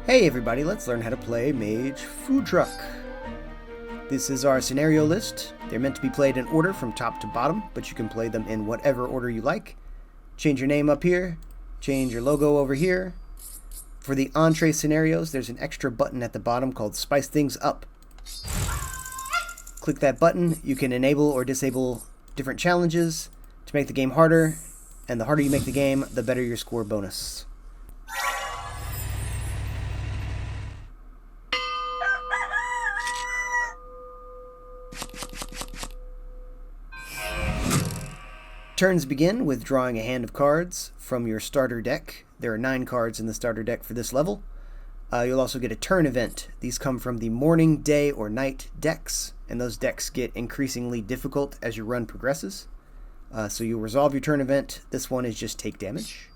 Hey everybody, let's learn how to play Mage Food Truck. This is our scenario list. They're meant to be played in order from top to bottom, but you can play them in whatever order you like. Change your name up here, change your logo over here. For the entree scenarios, there's an extra button at the bottom called Spice Things Up. Click that button, you can enable or disable different challenges to make the game harder, and the harder you make the game, the better your score bonus. Turns begin with drawing a hand of cards from your starter deck. There are 9 cards in the starter deck for this level. You'll also get a turn event. These come from the morning, day, or night decks, and those decks get increasingly difficult as your run progresses. So you'll resolve your turn event. This one is just take damage.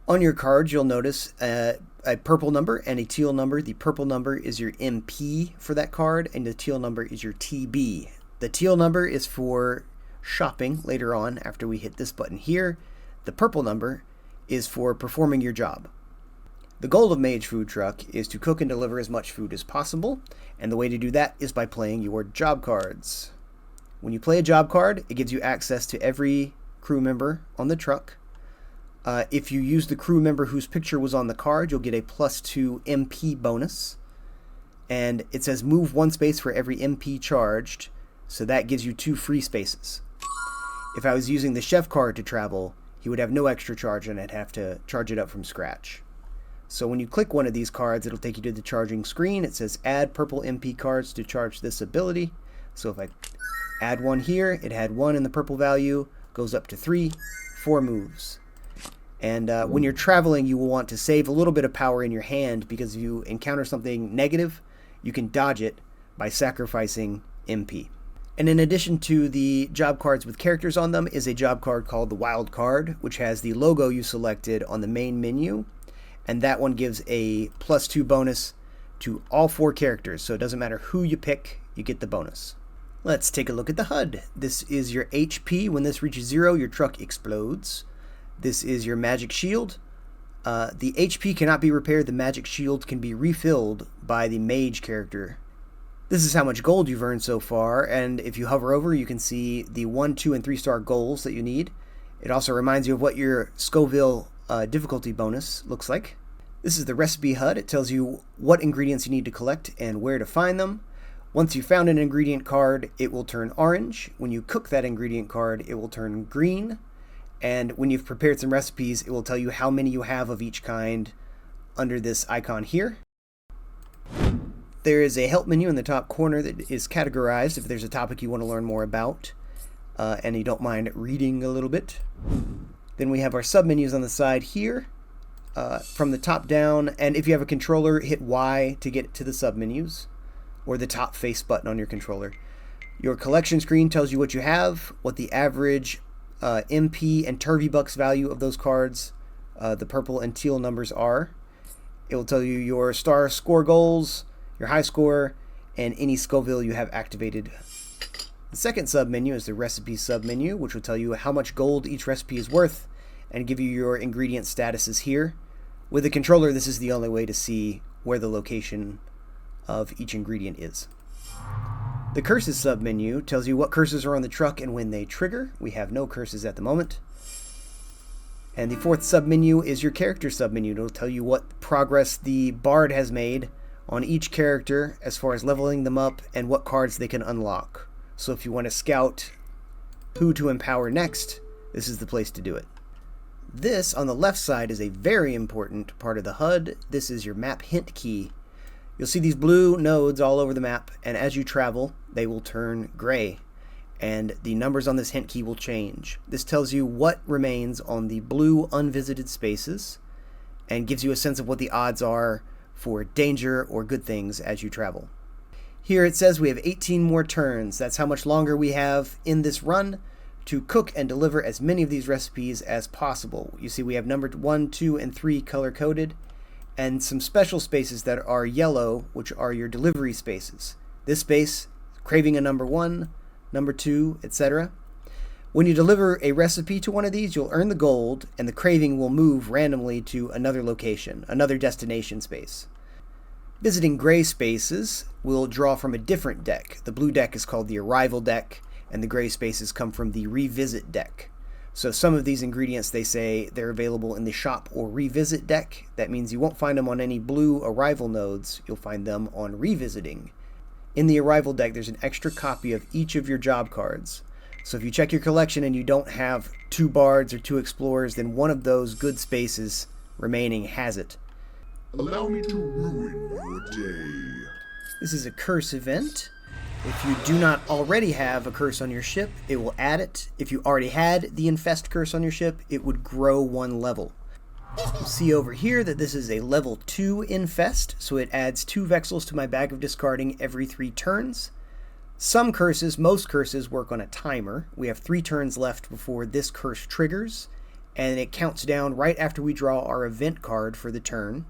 On your cards, you'll notice a purple number and a teal number. The purple number is your MP for that card, and the teal number is your TB. The teal number is for shopping later on after we hit this button here. The purple number is for performing your job. The goal of Mage Food Truck is to cook and deliver as much food as possible, and the way to do that is by playing your job cards. When you play a job card, it gives you access to every crew member on the truck. If you use the crew member whose picture was on the card, you'll get a +2 MP bonus, and it says move 1 space for every MP charged, so that gives you 2 free spaces. If I was using the chef card to travel, he would have no extra charge and I'd have to charge it up from scratch. So when you click one of these cards, it'll take you to the charging screen. It says add purple MP cards to charge this ability. So if I add one here, it had 1 in the purple value, goes up to 3, 4 moves. And when you're traveling, you will want to save a little bit of power in your hand, because if you encounter something negative, you can dodge it by sacrificing MP. And in addition to the job cards with characters on them is a job card called the Wild Card, which has the logo you selected on the main menu. And that one gives a +2 bonus to all 4 characters. So it doesn't matter who you pick, you get the bonus. Let's take a look at the HUD. This is your HP. When this reaches 0, your truck explodes. This is your magic shield. The HP cannot be repaired. The magic shield can be refilled by the mage character. This is how much gold you've earned so far, and if you hover over, you can see the 1, 2, and 3-star goals that you need. It also reminds you of what your Scoville difficulty bonus looks like. This is the recipe HUD. It tells you what ingredients you need to collect and where to find them. Once you've found an ingredient card, it will turn orange. When you cook that ingredient card, it will turn green. And when you've prepared some recipes, it will tell you how many you have of each kind under this icon here. There is a help menu in the top corner that is categorized if there's a topic you want to learn more about, and you don't mind reading a little bit. Then we have our submenus on the side here, from the top down, and if you have a controller, hit Y to get to the submenus, or the top face button on your controller. Your collection screen tells you what you have, what the average MP and Turvy Bucks value of those cards, the purple and teal numbers are. It will tell you your star score goals, your high score, and any Scoville you have activated. The second submenu is the recipe submenu, which will tell you how much gold each recipe is worth and give you your ingredient statuses here. With the controller, this is the only way to see where the location of each ingredient is. The curses submenu tells you what curses are on the truck and when they trigger. We have no curses at the moment. And the fourth submenu is your character submenu. It'll tell you what progress the bard has made on each character as far as leveling them up and what cards they can unlock. So if you want to scout who to empower next, this is the place to do it. This on the left side is a very important part of the HUD. This is your map hint key. You'll see these blue nodes all over the map, and as you travel, they will turn gray, and the numbers on this hint key will change. This tells you what remains on the blue unvisited spaces and gives you a sense of what the odds are for danger or good things as you travel. Here it says we have 18 more turns. That's how much longer we have in this run to cook and deliver as many of these recipes as possible. You see we have numbered 1, 2, and 3 color-coded, and some special spaces that are yellow, which are your delivery spaces. This space, craving a number 1, number 2, etc. When you deliver a recipe to one of these, you'll earn the gold, and the craving will move randomly to another location, another destination space. Visiting gray spaces will draw from a different deck. The blue deck is called the Arrival deck, and the gray spaces come from the Revisit deck. So some of these ingredients, they say they're available in the Shop or Revisit deck. That means you won't find them on any blue Arrival nodes. You'll find them on Revisiting. In the Arrival deck, there's an extra copy of each of your job cards. So if you check your collection and you don't have 2 bards or 2 explorers, then one of those good spaces remaining has it. Allow me to ruin your day. This is a curse event. If you do not already have a curse on your ship, it will add it. If you already had the Infest curse on your ship, it would grow 1 level. You'll see over here that this is a level 2 Infest, so it adds 2 Vexels to my bag of discarding every 3 turns. Some curses, most curses, work on a timer. We have 3 turns left before this curse triggers, and it counts down right after we draw our event card for the turn.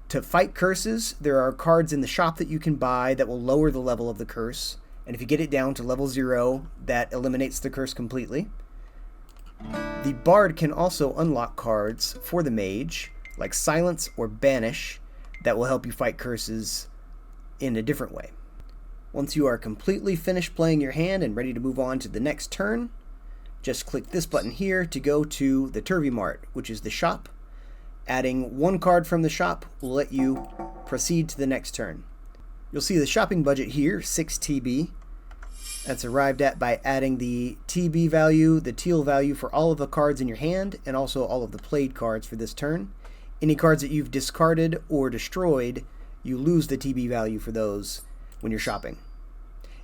To fight curses, there are cards in the shop that you can buy that will lower the level of the curse, and if you get it down to level 0, that eliminates the curse completely. The Bard can also unlock cards for the Mage, like Silence or Banish, that will help you fight curses in a different way. Once you are completely finished playing your hand and ready to move on to the next turn, just click this button here to go to the Turvy Mart, which is the shop. Adding 1 card from the shop will let you proceed to the next turn. You'll see the shopping budget here, 6 TB. That's arrived at by adding the TB value, the teal value for all of the cards in your hand, and also all of the played cards for this turn. Any cards that you've discarded or destroyed, you lose the TB value for those when you're shopping.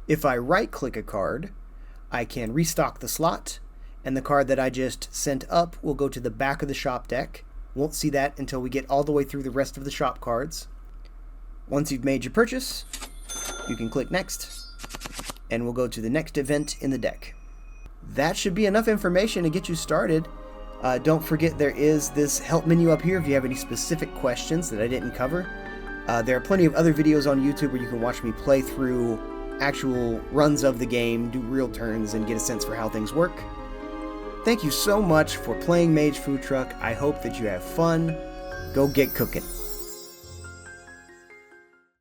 If I right-click a card, I can restock the slot, and the card that I just sent up will go to the back of the shop deck. Won't see that until we get all the way through the rest of the shop cards. Once you've made your purchase, you can click Next, and we'll go to the next event in the deck. That should be enough information to get you started. Don't forget there is this help menu up here if you have any specific questions that I didn't cover. There are plenty of other videos on YouTube where you can watch me play through actual runs of the game, do real turns, and get a sense for how things work. Thank you so much for playing Mage Food Truck. I hope that you have fun. Go get cooking.